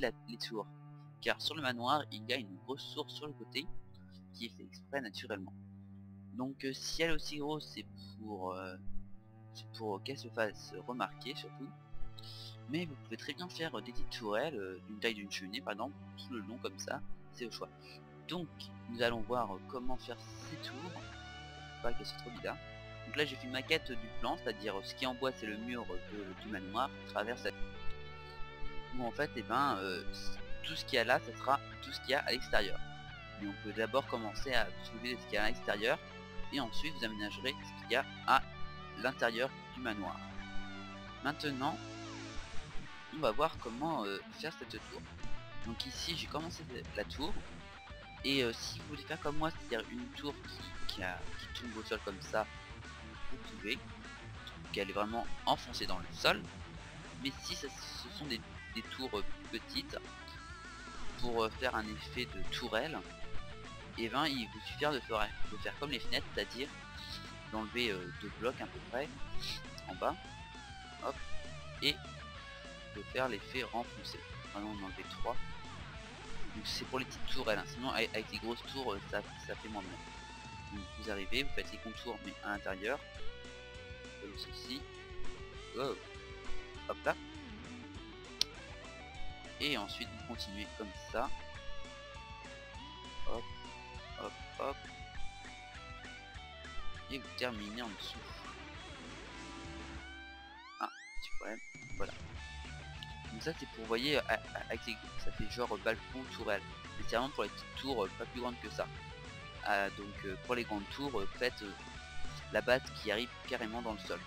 éviter les tours. Car sur le manoir, il y a une grosse source sur le côté qui est fait exprès naturellement. Donc si elle est aussi grosse, c'est pour qu'elle se fasse remarquer surtout. Mais vous pouvez très bien faire des petites tourelles d'une taille d'une cheminée par exemple, tout le long comme ça, c'est au choix. Donc nous allons voir comment faire ces tours, pas qu'elles soient trop bizarres. Donc là j'ai fait une maquette du plan, c'est-à-dire ce qui est en bois c'est le mur du manoir qui traverse la... Où en fait tout ce qu'il y a là, ça sera tout ce qu'il y a à l'extérieur. Mais on peut d'abord commencer à soulever ce qu'il y a à l'extérieur et ensuite vous aménagerez ce qu'il y a à l'intérieur du manoir. Maintenant on va voir comment faire cette tour. Donc ici j'ai commencé la tour et si vous voulez faire comme moi, c'est-à-dire une tour qui tombe au sol comme ça, vous pouvez, qu'elle est vraiment enfoncée dans le sol. Mais si ce sont des tours plus petites, pour faire un effet de tourelle, et ben il vous suffira de faire comme les fenêtres, c'est-à-dire d'enlever 2 blocs à peu près en bas, hop, et de faire l'effet renfoncé. Maintenant on en enlever 3. Donc c'est pour les petites tourelles, hein. Sinon avec les grosses tours ça fait moins bien. Donc vous arrivez, vous faites les contours mais à l'intérieur, comme ceci. Wow. Hop là. Et ensuite vous continuez comme ça. Hop, hop, hop. Et vous terminez en dessous. Ah, petit problème. Voilà. Donc ça c'est pour, vous voyez, avec ça fait genre balcon, tourelle. Mais c'est vraiment pour les petites tours pas plus grandes que ça. Donc pour les grandes tours, faites la base qui arrive carrément dans le sol.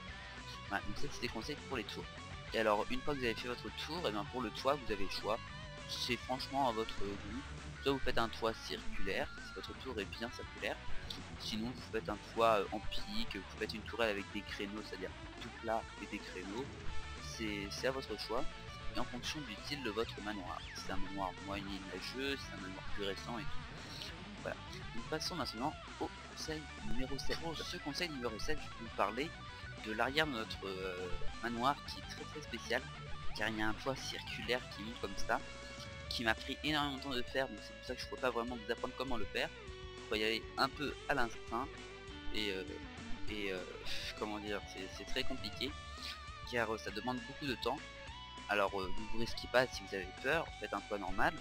Voilà, donc ça c'est des conseils pour les tours. Et alors une fois que vous avez fait votre tour, et bien pour le toit vous avez le choix. C'est franchement à votre goût. Soit vous faites un toit circulaire, si votre tour est bien circulaire. Sinon vous faites un toit en pique, vous faites une tourelle avec des créneaux, c'est-à-dire tout plat et des créneaux. C'est à votre choix. Et en fonction du style de votre manoir. Si c'est un manoir moyenâgeux, si c'est un manoir plus récent et tout. Voilà. Nous passons maintenant au conseil numéro 7. Pour ce conseil numéro 7, je vais vous parler de l'arrière de notre manoir qui est très spécial. Car il y a un toit circulaire qui monte comme ça. Qui m'a pris énormément de temps de faire. Donc c'est pour ça que je ne peux pas vraiment vous apprendre comment le faire. Il faut y aller un peu à l'instinct. Et comment dire, c'est très compliqué. Car ça demande beaucoup de temps. Alors ne vous risquez pas si vous avez peur, faites un toit normal.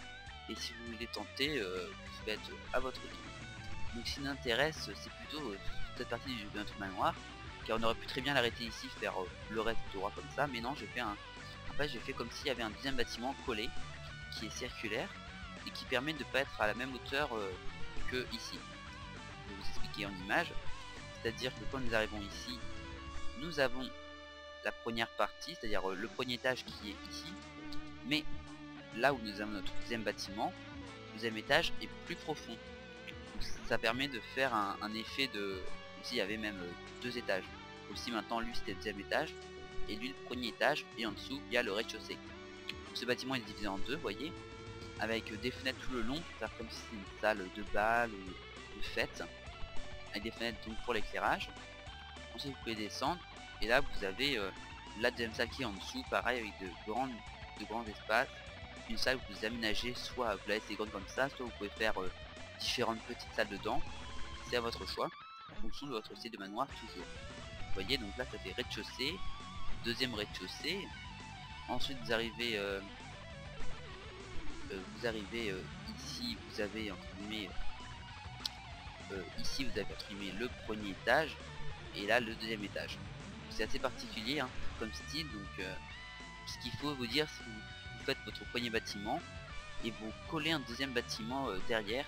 Et si vous voulez tenter, vous faites à votre tour. Donc ce qui nous intéresse, c'est plutôt toute cette partie de notre manoir. Car on aurait pu très bien l'arrêter ici, faire le reste droit comme ça. Mais non, j'ai fait comme s'il y avait un deuxième bâtiment collé, qui est circulaire, et qui permet de ne pas être à la même hauteur que ici. Je vais vous expliquer en image. C'est-à-dire que quand nous arrivons ici, nous avons la première partie, c'est-à-dire le premier étage qui est ici, mais là où nous avons notre deuxième bâtiment, le deuxième étage est plus profond. Donc, ça permet de faire un effet de... Ici il y avait même 2 étages. Aussi maintenant lui c'était le deuxième étage, et lui le premier étage, et en dessous il y a le rez-de-chaussée. Ce bâtiment est divisé en deux, vous voyez, avec des fenêtres tout le long, pour faire comme si c'était une salle de bal ou de fête, avec des fenêtres donc pour l'éclairage. Ensuite vous pouvez descendre. Et là vous avez la deuxième salle qui est en dessous, pareil avec de grands espaces. Une salle que vous aménagez, soit vous la laissez grande comme ça, soit vous pouvez faire différentes petites salles dedans. C'est à votre choix, en fonction de votre style de manoir toujours. Vous voyez, donc là ça fait rez-de-chaussée, deuxième rez-de-chaussée. Ensuite vous arrivez ici, vous avez entre guillemets ici vous avez entre guillemets le premier étage, et là le deuxième étage. C'est assez particulier hein, comme style, donc ce qu'il faut vous dire, c'est que vous faites votre premier bâtiment et vous collez un deuxième bâtiment derrière,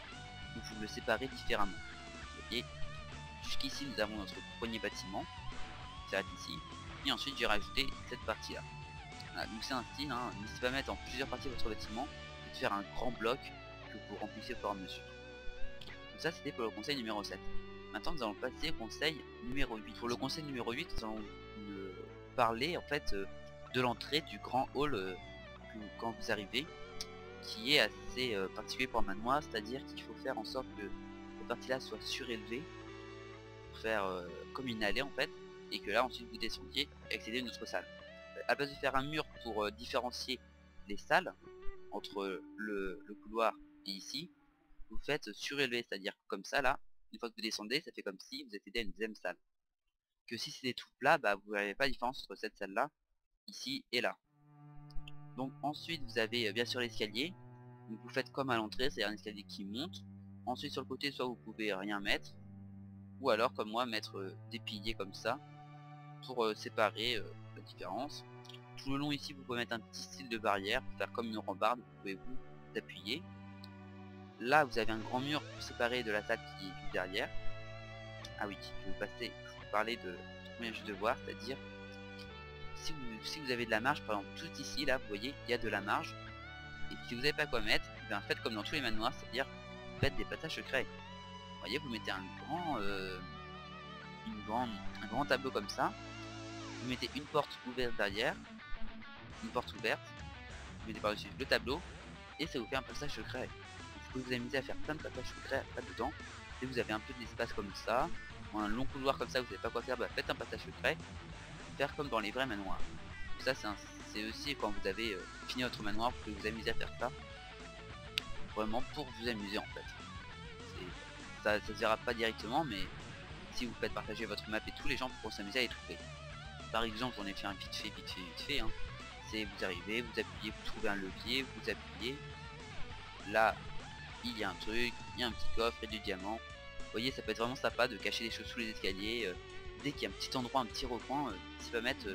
donc vous le séparez différemment. Et jusqu'ici nous avons notre premier bâtiment qui s'arrête ici, et ensuite j'ai rajouté cette partie là. Voilà, donc c'est un style, hein, n'hésitez pas à mettre en plusieurs parties votre bâtiment et de faire un grand bloc que vous remplissez au fur et à mesure. Donc ça c'était pour le conseil numéro 7. Maintenant nous allons passer au conseil numéro 8. Pour le conseil numéro 8, nous allons parler en fait de l'entrée du grand hall quand vous arrivez, qui est assez particulier pour un manoir, c'est-à-dire qu'il faut faire en sorte que cette partie là soit surélevée, pour faire comme une allée en fait, et que là ensuite vous descendiez et accédez à une autre salle. À la place de faire un mur pour différencier les salles, entre le couloir et ici, vous faites surélever, c'est-à-dire comme ça là, une fois que vous descendez, ça fait comme si vous étiez à une deuxième salle. Que si c'était tout plat, bah vous n'avez pas la différence entre cette salle là, ici et là. Donc ensuite vous avez bien sûr l'escalier, donc vous faites comme à l'entrée, c'est un escalier qui monte. Ensuite sur le côté, soit vous pouvez rien mettre, ou alors comme moi mettre des piliers comme ça, pour séparer la différence. Tout le long ici vous pouvez mettre un petit style de barrière, pour faire comme une rambarde, vous pouvez vous appuyer. Là vous avez un grand mur pour séparer de la salle qui est juste derrière. Ah oui, je vais vous parler de ce qu'on vient juste de voir, c'est-à-dire si vous avez de la marge, par exemple tout ici là, vous voyez, il y a de la marge. Et si vous n'avez pas quoi mettre, ben faites comme dans tous les manoirs, c'est-à-dire faites des passages secrets. Vous voyez, vous mettez un grand tableau comme ça, vous mettez une porte ouverte derrière, une porte ouverte, vous mettez par-dessus le tableau, et ça vous fait un passage secret. Vous pouvez vous amuser à faire plein de passages secrets là-dedans. Si vous avez un peu d'espace comme ça, un long couloir comme ça, vous savez pas quoi faire, bah faites un passage secret, faire comme dans les vrais manoirs. Ça c'est aussi quand vous avez fini votre manoir, vous pouvez vous amuser à faire ça. Vraiment pour vous amuser en fait. Ça se verra pas directement, mais si vous faites partager votre map et tous les gens pourront s'amuser à les trouver. Par exemple, on est fait un vite fait, hein. C'est vous arrivez, vous appuyez, vous trouvez un levier, vous appuyez. Là, il y a un truc, il y a un petit coffre et du diamant. Vous voyez, ça peut être vraiment sympa de cacher des choses sous les escaliers. Dès qu'il y a un petit endroit, un petit recoin, ça peut mettre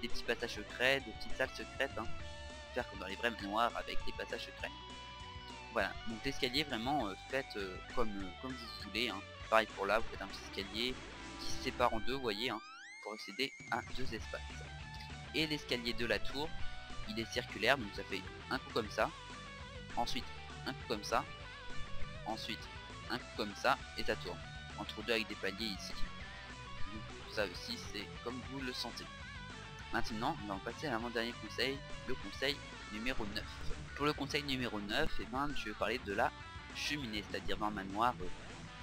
des petits passages secrets, des petites salles secrètes, hein. Faire comme dans les vrais manoirs avec des passages secrets. Voilà, donc l'escalier vraiment faites comme vous voulez, hein. Pareil pour là, vous faites un petit escalier qui se sépare en deux, vous voyez, hein, pour accéder à deux espaces. Et l'escalier de la tour, il est circulaire, donc ça fait un coup comme ça, ensuite un coup comme ça, ensuite un coup comme ça, et ça tourne. Entre deux avec des paliers ici. Donc, ça aussi c'est comme vous le sentez. Maintenant, on va passer à l'avant-dernier conseil, le conseil numéro 9. Pour le conseil numéro 9, et ben, je vais parler de la cheminée, c'est-à-dire dans le manoir,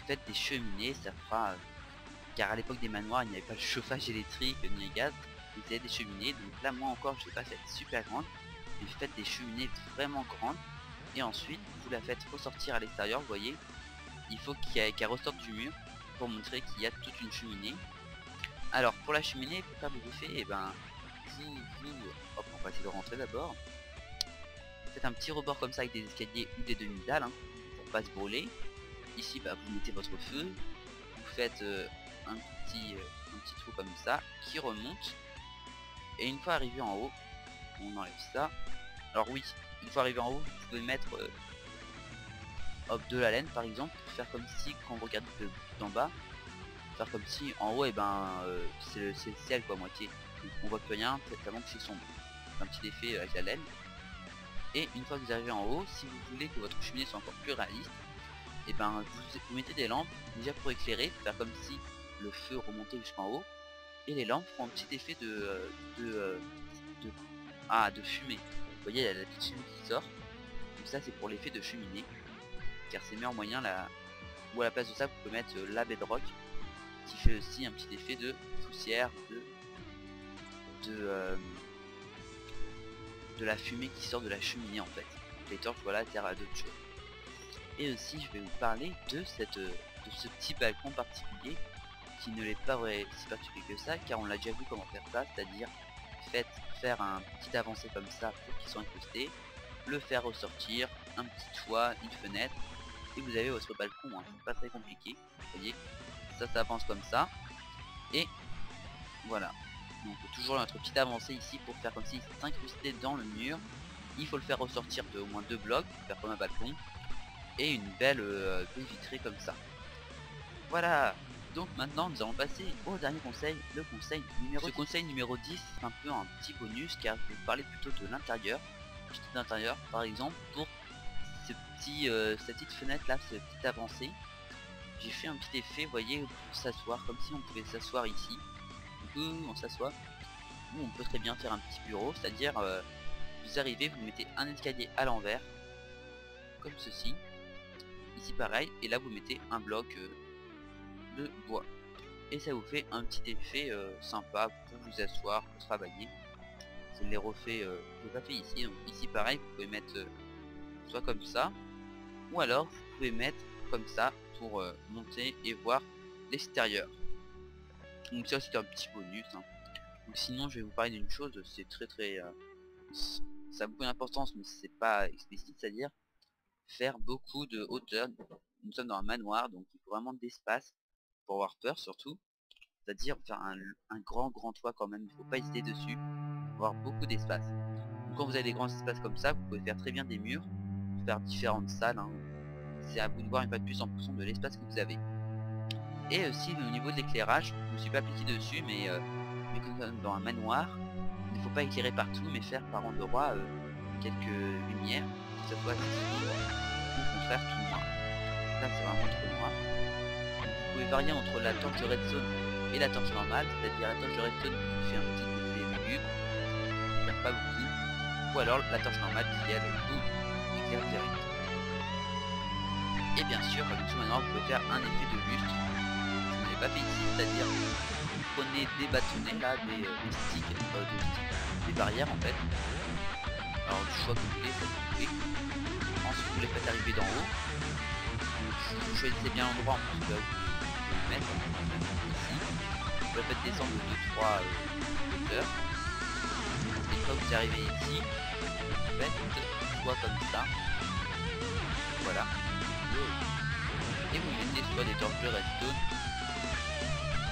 faites des cheminées, ça fera... car à l'époque des manoirs, il n'y avait pas le chauffage électrique ni le gaz, donc il y avait des cheminées, donc là moi encore je l'ai pas fait super grande, mais faites des cheminées vraiment grandes, et ensuite vous la faites ressortir à l'extérieur, vous voyez, il faut qu'elle ressorte du mur, pour montrer qu'il y a toute une cheminée. Alors pour la cheminée, pour faire des effets, et ben, hop, on va essayer de rentrer d'abord. Faites un petit rebord comme ça avec des escaliers ou des demi-dalles, hein, pour pas se brûler. Ici bah, vous mettez votre feu, vous faites un petit trou comme ça qui remonte, et une fois arrivé en haut, on enlève ça. Alors oui, une fois arrivé en haut, vous pouvez mettre hop, de la laine par exemple, pour faire comme si quand vous regardez d'en bas, faire comme si en haut et ben c'est le ciel quoi, moitié. Donc, on voit plus rien, peut-être avant que c'est sombre. Un petit effet avec la laine. Et une fois que vous arrivez en haut, si vous voulez que votre cheminée soit encore plus réaliste, et ben vous mettez des lampes déjà pour éclairer, faire comme si le feu remontait jusqu'en haut, et les lampes font un petit effet de fumée. Vous voyez, il y a la petite fumée qui sort, donc ça c'est pour l'effet de cheminée, car c'est meilleur moyen là. Ou à la place de ça, vous pouvez mettre la bedrock, qui fait aussi un petit effet de poussière, de la fumée qui sort de la cheminée en fait. Les torches, voilà, sert à d'autres choses. Et aussi je vais vous parler de ce petit balcon particulier qui ne l'est pas vrai si particulier que ça, car on l'a déjà vu comment faire ça, c'est-à-dire faire un petit avancé comme ça pour qu'il soit incrusté, le faire ressortir, un petit toit, une fenêtre, et vous avez votre balcon, hein. C'est pas très compliqué, vous voyez, ça avance comme ça, et voilà. Donc toujours notre petite avancée ici pour faire comme si s'incrustait dans le mur. Il faut le faire ressortir de au moins 2 blocs, pour faire comme un balcon, et une belle baie vitrée comme ça. Voilà. Donc maintenant nous allons passer au dernier conseil, le conseil numéro 10. Ce conseil numéro 10 c'est un peu un petit bonus, car je vais vous parler plutôt de l'intérieur. Par exemple pour cette petite fenêtre là, cette petite avancée, j'ai fait un petit effet, vous voyez, pour s'asseoir, comme si on pouvait s'asseoir ici. Du coup on s'assoit, ou on peut très bien faire un petit bureau, c'est-à-dire vous arrivez, vous mettez un escalier à l'envers, comme ceci, ici pareil, et là vous mettez un bloc de bois. Et ça vous fait un petit effet sympa pour vous asseoir, pour travailler. Je l'ai refait, je l'ai pas fait ici, donc ici pareil, vous pouvez mettre soit comme ça, ou alors vous pouvez mettre comme ça pour monter et voir l'extérieur. Donc ça c'est un petit bonus, hein. Donc sinon je vais vous parler d'une chose, c'est ça a beaucoup d'importance mais c'est pas explicite, c'est-à-dire faire beaucoup de hauteur. Nous sommes dans un manoir, donc il faut vraiment d'espace pour avoir peur surtout, c'est-à-dire faire un grand toit quand même, il faut pas hésiter dessus, avoir beaucoup d'espace. Quand vous avez des grands espaces comme ça, vous pouvez faire très bien des murs, faire différentes salles, hein. C'est à vous de voir une fois de plus en fonction de l'espace que vous avez. Et aussi au niveau de l'éclairage, je ne suis pas appliqué dessus, mais comme nous sommes dans un manoir, il ne faut pas éclairer partout, mais faire par endroits quelques lumières, que ce soit sombre ou au contraire tout noir. Là c'est vraiment trop noir. Donc, vous pouvez varier entre la torche de redstone et la torche normale, c'est-à-dire la torche de redstone qui fait un petit effet lugubre, qui éclaire pas beaucoup, ou alors la torche normale qui elle éclaire direct. Et bien sûr, comme tout maintenant, vous pouvez faire un effet de lustre. Je ne l'ai pas fait ici, c'est-à-dire vous prenez des bâtonnets là, des sticks, des barrières en fait. Alors du choix que vous voulez, ensuite vous les faites arriver d'en haut. Vous choisissez bien l'endroit en plus là où vous pouvez le mettre, ici. Vous le faites descendre de 2-3 hauteurs. Et quand vous arrivez ici, vous faites soit comme ça. Voilà. Et vous mettez soit des torches de redstone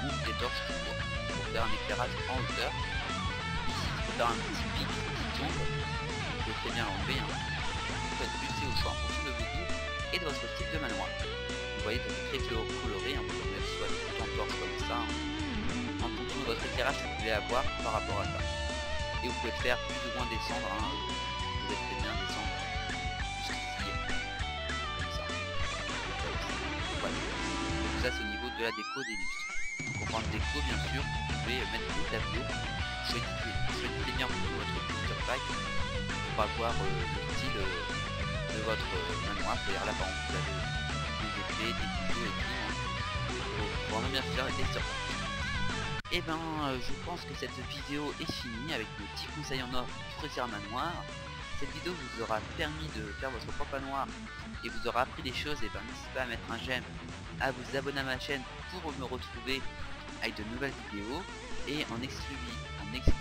ou des torches de bois pour faire un éclairage en hauteur. Ici, il faut faire un petit pic qui tombe. Vous pouvez très bien l'enlever, hein. Vous faites plus au choix en fonction de vos goûts et de votre style de manoir. Vous voyez, ça fait très coloré, hein. Vous pouvez mettre soit des boutons de torches comme ça, hein, en fonction de votre éclairage que vous voulez avoir par rapport à ça. Et vous pouvez faire plus ou moins descendre, hein. Vous pouvez très bien descendre jusqu'ici, comme ça. Voilà. Donc ça c'est au niveau de la déco des lustres. Donc en parlant de déco, bien sûr, vous pouvez mettre des tableaux. Choisissez bien pour votre booster pack pour avoir le style de votre manoir. C'est-à-dire là par exemple vous avez des effets, des couteaux et tout, hein, pour vraiment bien faire les textures. Et ben je pense que cette vidéo est finie avec mes petits conseils en or pour réussir un manoir. Cette vidéo vous aura permis de faire votre propre manoir et vous aura appris des choses. Et ben n'hésitez pas à mettre un j'aime, à vous abonner à ma chaîne pour me retrouver avec de nouvelles vidéos. Et en exclusivité,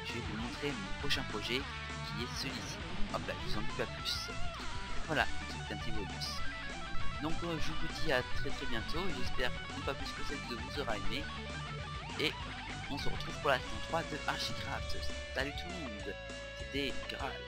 je vais vous montrer mon prochain projet qui est celui-ci. Hop là, je vous en dis pas plus. Voilà, c'est un petit bonus. Donc je vous dis à très bientôt, j'espère une fois plus que cette vidéo vous aura aimé. Et on se retrouve pour la saison 3 de Archicraft. Salut tout le monde, c'était Graal.